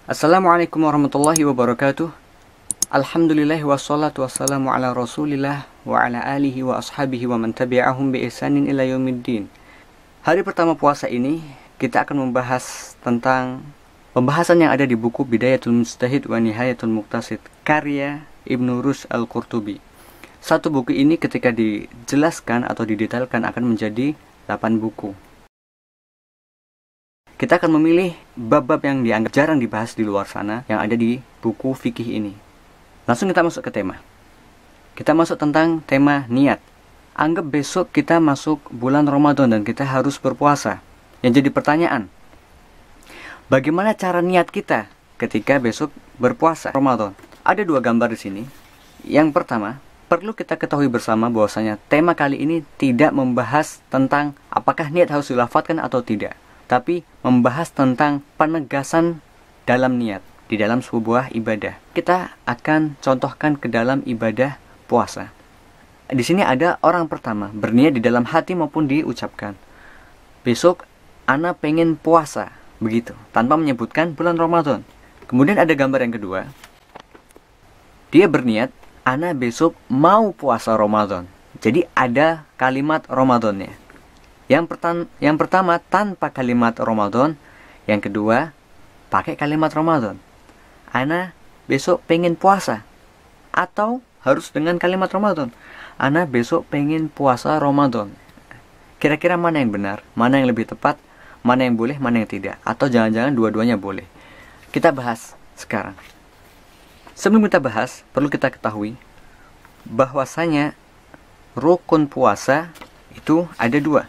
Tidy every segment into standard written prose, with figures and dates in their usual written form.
Assalamualaikum warahmatullahi wabarakatuh. Alhamdulillah wassalatu wassalamu ala rasulillah wa ala alihi wa ashabihi wa man tabi'ahum bi ihsanin ila yaumiddin. Hari pertama puasa ini kita akan membahas tentang pembahasan yang ada di buku Bidayatul Mujtahid wa Nihayatul Muqtasid karya Ibnu Rushd Al-Qurtubi. Satu buku ini ketika dijelaskan atau didetailkan akan menjadi 8 buku. Kita akan memilih bab-bab yang dianggap jarang dibahas di luar sana yang ada di buku fikih ini. Langsung kita masuk ke tema. Kita masuk tentang tema niat. Anggap besok kita masuk bulan Ramadan dan kita harus berpuasa. Yang jadi pertanyaan, bagaimana cara niat kita ketika besok berpuasa Ramadan? Ada 2 gambar di sini. Yang pertama, perlu kita ketahui bersama bahwasanya tema kali ini tidak membahas tentang apakah niat harus dilafadzkan atau tidak, tapi membahas tentang penegasan dalam niat di dalam sebuah ibadah. Kita akan contohkan ke dalam ibadah puasa. Di sini ada orang pertama berniat di dalam hati maupun diucapkan, besok ana pengen puasa, begitu, tanpa menyebutkan bulan Ramadan. Kemudian ada gambar yang kedua, dia berniat, ana besok mau puasa Ramadan. Jadi ada kalimat Ramadannya. Yang pertama tanpa kalimat Ramadan, yang kedua pakai kalimat Ramadan. Ana besok pengen puasa, atau harus dengan kalimat Ramadan. Ana besok pengen puasa Ramadan. Kira-kira mana yang benar? Mana yang lebih tepat? Mana yang boleh, mana yang tidak? Atau jangan-jangan dua-duanya boleh? Kita bahas sekarang. Sebelum kita bahas, perlu kita ketahui bahwasanya rukun puasa itu ada 2.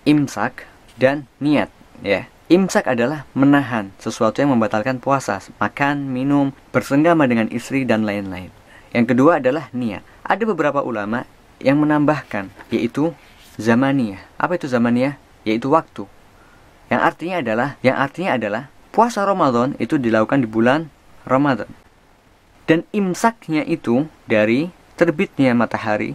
Imsak dan niat, ya. Imsak adalah menahan sesuatu yang membatalkan puasa, makan, minum, bersenggama dengan istri dan lain-lain. Yang kedua adalah niat. Ada beberapa ulama yang menambahkan, yaitu zamaniyah. Apa itu zamaniyah? Yaitu waktu. Yang artinya adalah puasa Ramadan itu dilakukan di bulan Ramadan. Dan imsaknya itu dari terbitnya matahari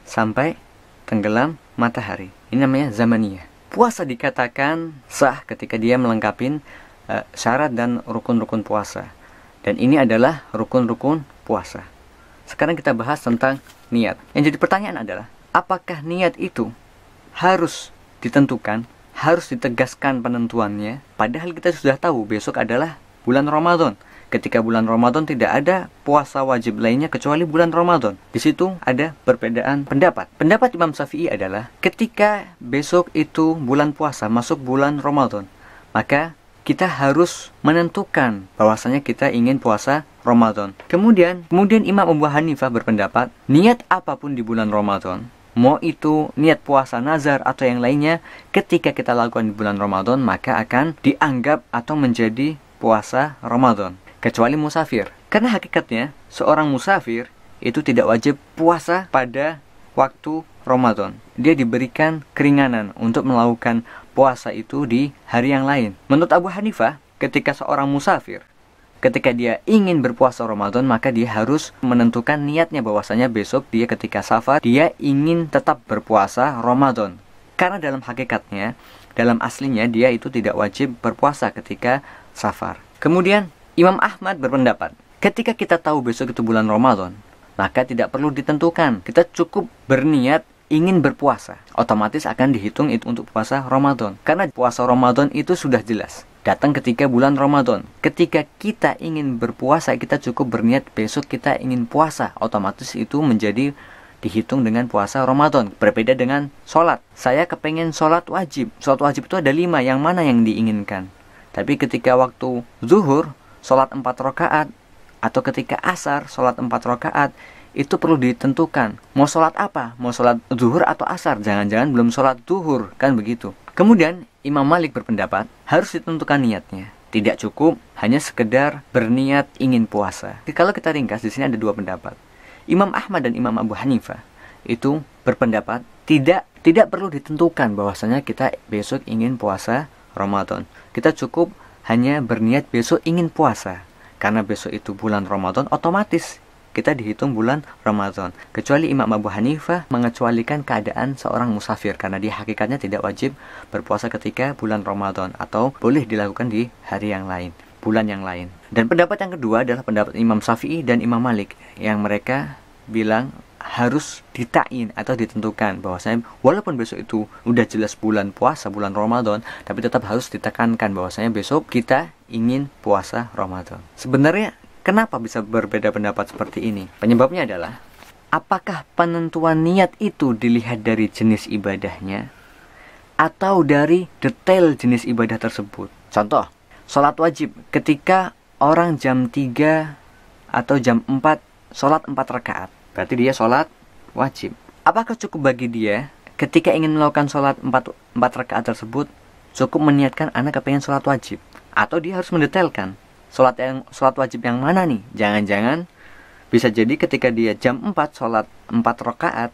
sampai tenggelam matahari. Ini namanya zamaniyah. Puasa dikatakan sah ketika dia melengkapi syarat dan rukun-rukun puasa. Dan ini adalah rukun-rukun puasa. Sekarang kita bahas tentang niat. Yang jadi pertanyaan adalah, apakah niat itu harus ditentukan, harus ditegaskan penentuannya, padahal kita sudah tahu besok adalah bulan Ramadan. Ketika bulan Ramadan tidak ada puasa wajib lainnya kecuali bulan Ramadan. Di situ ada perbedaan pendapat. Pendapat Imam Syafi'i adalah ketika besok itu bulan puasa, masuk bulan Ramadan, maka kita harus menentukan bahwasanya kita ingin puasa Ramadan. Kemudian Imam Abu Hanifah berpendapat, niat apapun di bulan Ramadan, mau itu niat puasa nazar atau yang lainnya, ketika kita lakukan di bulan Ramadan, maka akan dianggap atau menjadi puasa Ramadan. Kecuali musafir. Karena hakikatnya seorang musafir itu tidak wajib puasa pada waktu Ramadan. Dia diberikan keringanan untuk melakukan puasa itu di hari yang lain. Menurut Abu Hanifah, ketika seorang musafir, ketika dia ingin berpuasa Ramadan, maka dia harus menentukan niatnya bahwasanya besok dia ketika safar, dia ingin tetap berpuasa Ramadan. Karena dalam hakikatnya, dalam aslinya dia itu tidak wajib berpuasa ketika safar. Kemudian Imam Ahmad berpendapat, ketika kita tahu besok itu bulan Ramadan, maka tidak perlu ditentukan. Kita cukup berniat ingin berpuasa. Otomatis akan dihitung itu untuk puasa Ramadan. Karena puasa Ramadan itu sudah jelas datang ketika bulan Ramadan. Ketika kita ingin berpuasa, kita cukup berniat besok kita ingin puasa. Otomatis itu menjadi dihitung dengan puasa Ramadan. Berbeda dengan sholat. Saya kepengen sholat wajib. Sholat wajib itu ada 5, yang mana yang diinginkan. Tapi ketika waktu zuhur, sholat 4 rakaat, atau ketika asar, sholat 4 rakaat, itu perlu ditentukan. Mau sholat apa? Mau sholat zuhur atau asar? Jangan-jangan belum sholat zuhur, kan begitu. Kemudian, Imam Malik berpendapat, harus ditentukan niatnya. Tidak cukup hanya sekedar berniat ingin puasa. Kalau kita ringkas, di sini ada 2 pendapat. Imam Ahmad dan Imam Abu Hanifah itu berpendapat, tidak perlu ditentukan bahwasanya kita besok ingin puasa Ramadan. Kita cukup hanya berniat besok ingin puasa. Karena besok itu bulan Ramadan, otomatis kita dihitung bulan Ramadan. Kecuali Imam Abu Hanifah mengecualikan keadaan seorang musafir, karena dia hakikatnya tidak wajib berpuasa ketika bulan Ramadan, atau boleh dilakukan di hari yang lain. bulan yang lain. Dan pendapat yang kedua adalah pendapat Imam Syafi'i dan Imam Malik, yang mereka bilang harus ditain atau ditentukan bahwasanya walaupun besok itu udah jelas bulan puasa, bulan Ramadan, tapi tetap harus ditekankan bahwasanya besok kita ingin puasa Ramadan. Sebenarnya kenapa bisa berbeda pendapat seperti ini? Penyebabnya adalah apakah penentuan niat itu dilihat dari jenis ibadahnya atau dari detail jenis ibadah tersebut. Contoh, sholat wajib. Ketika orang jam 3 atau jam 4 sholat 4 rakaat, berarti dia sholat wajib. Apakah cukup bagi dia ketika ingin melakukan sholat 4 rakaat tersebut cukup meniatkan anak kepengen sholat wajib? Atau dia harus mendetailkan sholat wajib yang mana nih? Jangan-jangan bisa jadi ketika dia jam 4 sholat 4 rakaat,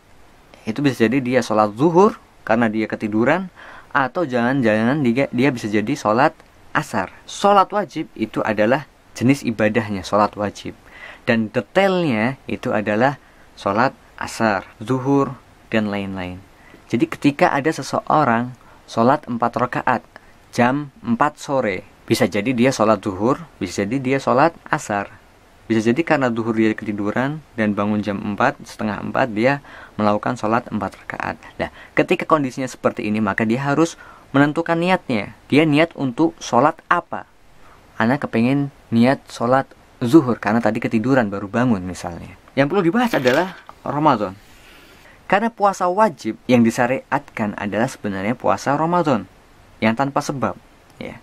itu bisa jadi dia sholat zuhur karena dia ketiduran, atau jangan-jangan dia bisa jadi sholat asar. Sholat wajib itu adalah jenis ibadahnya, sholat wajib. Dan detailnya itu adalah sholat asar, zuhur, dan lain-lain. Jadi ketika ada seseorang sholat 4 rakaat jam 4 sore, bisa jadi dia sholat zuhur, bisa jadi dia sholat asar. Bisa jadi karena zuhur dia ketiduran dan bangun jam 4, setengah 4 dia melakukan sholat 4 rakaat. Nah, ketika kondisinya seperti ini, maka dia harus menentukan niatnya. Dia niat untuk sholat apa? Anak kepengen niat sholat zuhur karena tadi ketiduran baru bangun misalnya. Yang perlu dibahas adalah Ramadan. Karena puasa wajib yang disyariatkan adalah sebenarnya puasa Ramadan yang tanpa sebab, ya.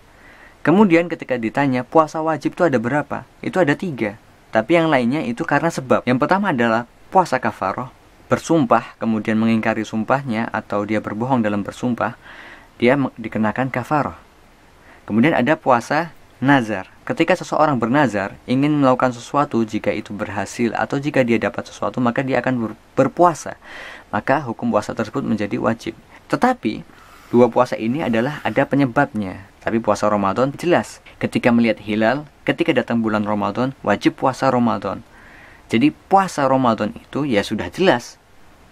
Kemudian ketika ditanya puasa wajib itu ada berapa? Itu ada 3. Tapi yang lainnya itu karena sebab. Yang pertama adalah puasa kafaroh, bersumpah kemudian mengingkari sumpahnya atau dia berbohong dalam bersumpah, dia dikenakan kafaroh. Kemudian ada puasa nazar. Ketika seseorang bernazar ingin melakukan sesuatu, jika itu berhasil atau jika dia dapat sesuatu, maka dia akan berpuasa. Maka hukum puasa tersebut menjadi wajib. Tetapi dua puasa ini adalah ada penyebabnya. Tapi puasa Ramadan jelas. Ketika melihat hilal, ketika datang bulan Ramadan, wajib puasa Ramadan. Jadi puasa Ramadan itu ya sudah jelas.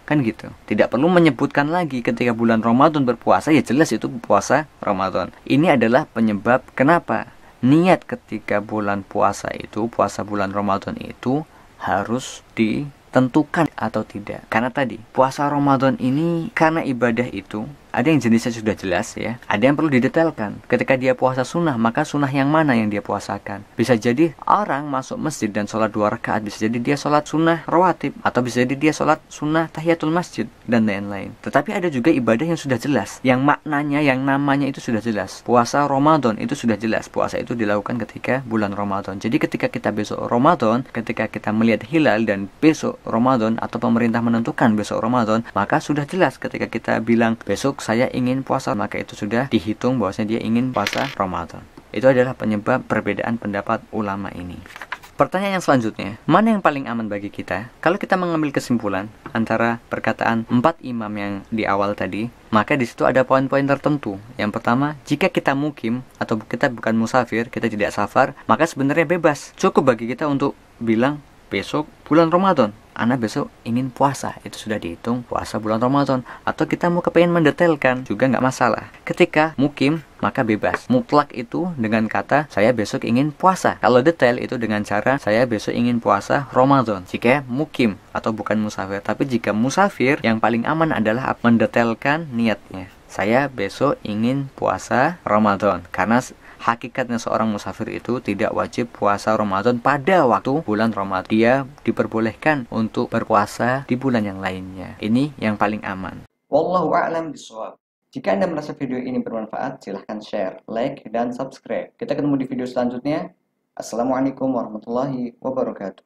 Kan gitu. Tidak perlu menyebutkan lagi ketika bulan Ramadan berpuasa, ya jelas itu puasa Ramadan. Ini adalah penyebab kenapa niat ketika bulan puasa itu, puasa bulan Ramadan itu harus ditentukan atau tidak. Karena tadi, puasa Ramadan ini karena ibadah itu ada yang jenisnya sudah jelas, ya. Ada yang perlu didetailkan. Ketika dia puasa sunnah, maka sunnah yang mana yang dia puasakan? Bisa jadi orang masuk masjid dan sholat 2 rakaat, bisa jadi dia sholat sunnah rawatib, atau bisa jadi dia sholat sunnah tahiyatul masjid, dan lain-lain. Tetapi ada juga ibadah yang sudah jelas, yang maknanya, yang namanya itu sudah jelas. Puasa Ramadan itu sudah jelas. Puasa itu dilakukan ketika bulan Ramadan. Jadi ketika kita besok Ramadan, ketika kita melihat hilal dan besok Ramadan, atau pemerintah menentukan besok Ramadan, maka sudah jelas ketika kita bilang besok saya ingin puasa, maka itu sudah dihitung bahwasanya dia ingin puasa Ramadan. Itu adalah penyebab perbedaan pendapat ulama ini. Pertanyaan yang selanjutnya, mana yang paling aman bagi kita? Kalau kita mengambil kesimpulan antara perkataan 4 imam yang di awal tadi, maka di situ ada poin-poin tertentu. Yang pertama, jika kita mukim atau kita bukan musafir, kita tidak safar, maka sebenarnya bebas. Cukup bagi kita untuk bilang besok bulan Ramadan, anak besok ingin puasa, itu sudah dihitung puasa bulan Ramadan. Atau kita mau kepengen mendetailkan, juga nggak masalah. Ketika mukim, maka bebas. Mutlak itu dengan kata saya besok ingin puasa. Kalau detail itu dengan cara saya besok ingin puasa Ramadan, jika mukim atau bukan musafir. Tapi jika musafir, yang paling aman adalah mendetailkan niatnya. Saya besok ingin puasa Ramadan, karena hakikatnya seorang musafir itu tidak wajib puasa Ramadan pada waktu bulan Ramadan. Dia diperbolehkan untuk berpuasa di bulan yang lainnya. Ini yang paling aman. Wallahu a'lam bishawab. Jika Anda merasa video ini bermanfaat, silahkan share, like, dan subscribe. Kita ketemu di video selanjutnya. Assalamualaikum warahmatullahi wabarakatuh.